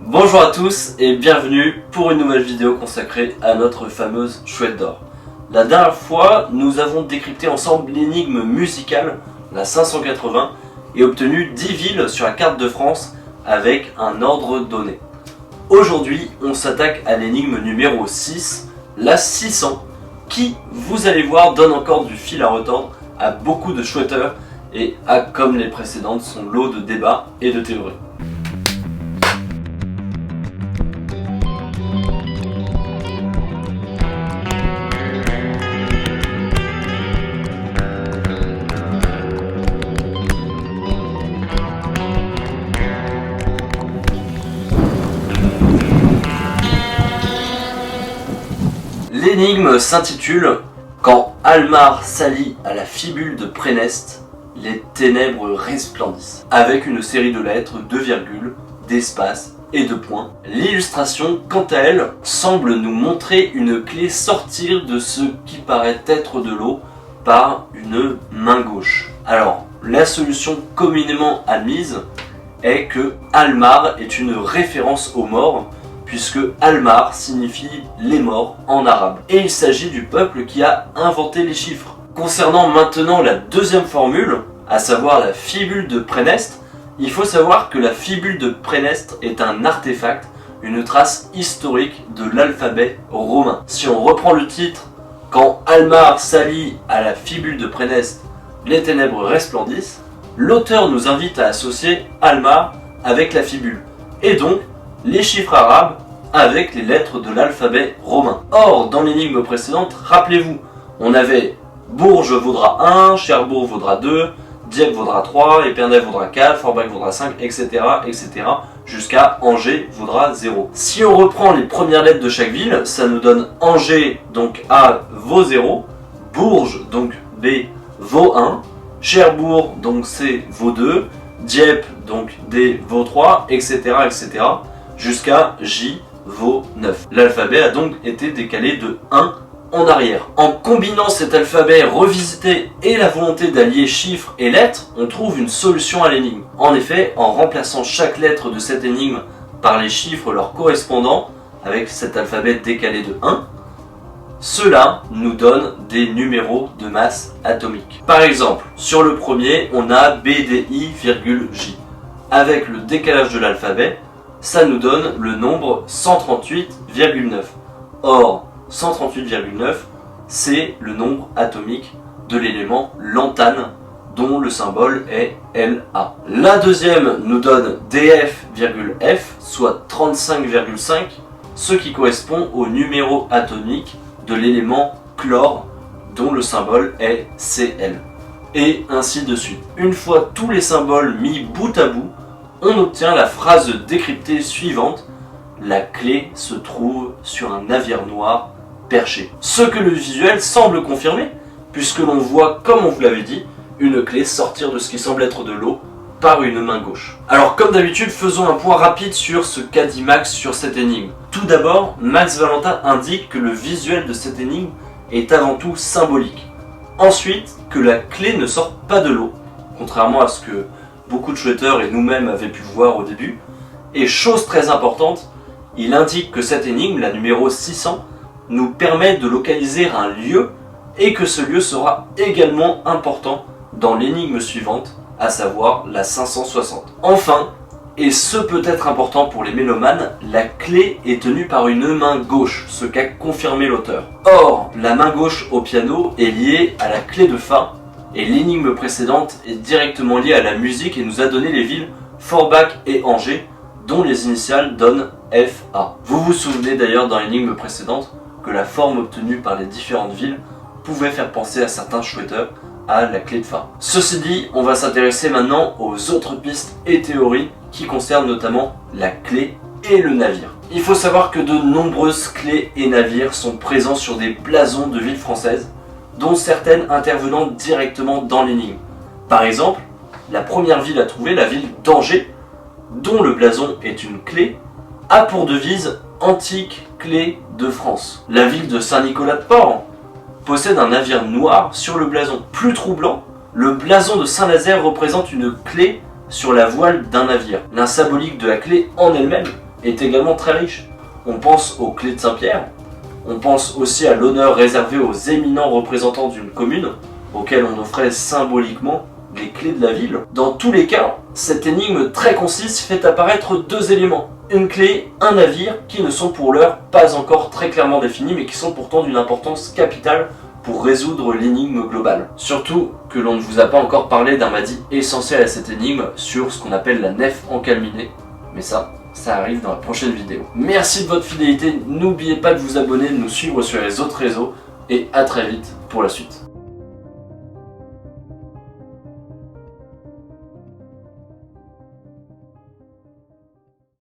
Bonjour à tous et bienvenue pour une nouvelle vidéo consacrée à notre fameuse chouette d'or. La dernière fois, nous avons décrypté ensemble l'énigme musicale, la 580, et obtenu 10 villes sur la carte de France avec un ordre donné. Aujourd'hui, on s'attaque à l'énigme numéro 6, la 600, qui, vous allez voir, donne encore du fil à retordre à beaucoup de chouetteurs et a, comme les précédentes, son lot de débats et de théories. L'énigme s'intitule « Quand Almar s'allie à la fibule de Préneste, les ténèbres resplendissent » avec une série de lettres, de virgules, d'espaces et de points. L'illustration, quant à elle, semble nous montrer une clé sortir de ce qui paraît être de l'eau par une main gauche. Alors, la solution communément admise est que Almar est une référence aux morts, puisque Almar signifie les morts en arabe. Et il s'agit du peuple qui a inventé les chiffres. Concernant maintenant la deuxième formule, à savoir la fibule de Préneste, il faut savoir que la fibule de Préneste est un artefact, une trace historique de l'alphabet romain. Si on reprend le titre, quand Almar s'allie à la fibule de Préneste, les ténèbres resplendissent, l'auteur nous invite à associer Almar avec la fibule, et donc les chiffres arabes avec les lettres de l'alphabet romain. Or, dans l'énigme précédente, rappelez-vous, on avait Bourges vaudra 1, Cherbourg vaudra 2, Dieppe vaudra 3, Épernay vaudra 4, Forbach vaudra 5, etc. etc. jusqu'à Angers vaudra 0. Si on reprend les premières lettres de chaque ville, ça nous donne Angers, donc A vaut 0, Bourges, donc B vaut 1, Cherbourg, donc C vaut 2, Dieppe, donc D vaut 3, etc. etc. jusqu'à J vaut 9. L'alphabet a donc été décalé de 1 en arrière. En combinant cet alphabet revisité et la volonté d'allier chiffres et lettres, on trouve une solution à l'énigme. En effet, en remplaçant chaque lettre de cette énigme par les chiffres leur correspondant, avec cet alphabet décalé de 1, cela nous donne des numéros de masse atomique. Par exemple, sur le premier, on a BDI,J. Avec le décalage de l'alphabet, ça nous donne le nombre 138,9. Or, 138,9, c'est le nombre atomique de l'élément lantane, dont le symbole est La. La deuxième nous donne DF,F, soit 35,5, ce qui correspond au numéro atomique de l'élément chlore, dont le symbole est Cl. Et ainsi de suite. Une fois tous les symboles mis bout à bout, on obtient la phrase décryptée suivante: la clé se trouve sur un navire noir perché. Ce que le visuel semble confirmer, puisque l'on voit, comme on vous l'avait dit, une clé sortir de ce qui semble être de l'eau par une main gauche. Alors comme d'habitude, faisons un point rapide sur ce qu'a dit Max sur cette énigme. Tout d'abord, Max Valentin indique que le visuel de cette énigme est avant tout symbolique. Ensuite, que la clé ne sort pas de l'eau, contrairement à ce que beaucoup de chouetteurs et nous-mêmes avaient pu voir au début. Et chose très importante, il indique que cette énigme, la numéro 600, nous permet de localiser un lieu et que ce lieu sera également important dans l'énigme suivante, à savoir la 560. Enfin, et ce peut être important pour les mélomanes, la clé est tenue par une main gauche, ce qu'a confirmé l'auteur. Or, la main gauche au piano est liée à la clé de Fa, et l'énigme précédente est directement liée à la musique et nous a donné les villes Forbach et Angers, dont les initiales donnent FA. Vous vous souvenez d'ailleurs dans l'énigme précédente que la forme obtenue par les différentes villes pouvait faire penser à certains chouetteurs à la clé de Fa. Ceci dit, on va s'intéresser maintenant aux autres pistes et théories qui concernent notamment la clé et le navire. Il faut savoir que de nombreuses clés et navires sont présents sur des blasons de villes françaises, dont certaines intervenant directement dans l'énigme. Par exemple, la première ville à trouver, la ville d'Angers, dont le blason est une clé, a pour devise « Antique clé de France ». La ville de Saint-Nicolas-de-Port possède un navire noir sur le blason. Plus troublant, le blason de Saint-Nazaire représente une clé sur la voile d'un navire. La symbolique de la clé en elle-même est également très riche. On pense aux clés de Saint-Pierre, on pense aussi à l'honneur réservé aux éminents représentants d'une commune, auxquels on offrait symboliquement les clés de la ville. Dans tous les cas, cette énigme très concise fait apparaître deux éléments. Une clé, un navire, qui ne sont pour l'heure pas encore très clairement définis, mais qui sont pourtant d'une importance capitale pour résoudre l'énigme globale. Surtout que l'on ne vous a pas encore parlé d'un madi essentiel à cette énigme sur ce qu'on appelle la nef encalminée, mais ça arrive dans la prochaine vidéo. Merci de votre fidélité, n'oubliez pas de vous abonner, de nous suivre sur les autres réseaux, et à très vite pour la suite.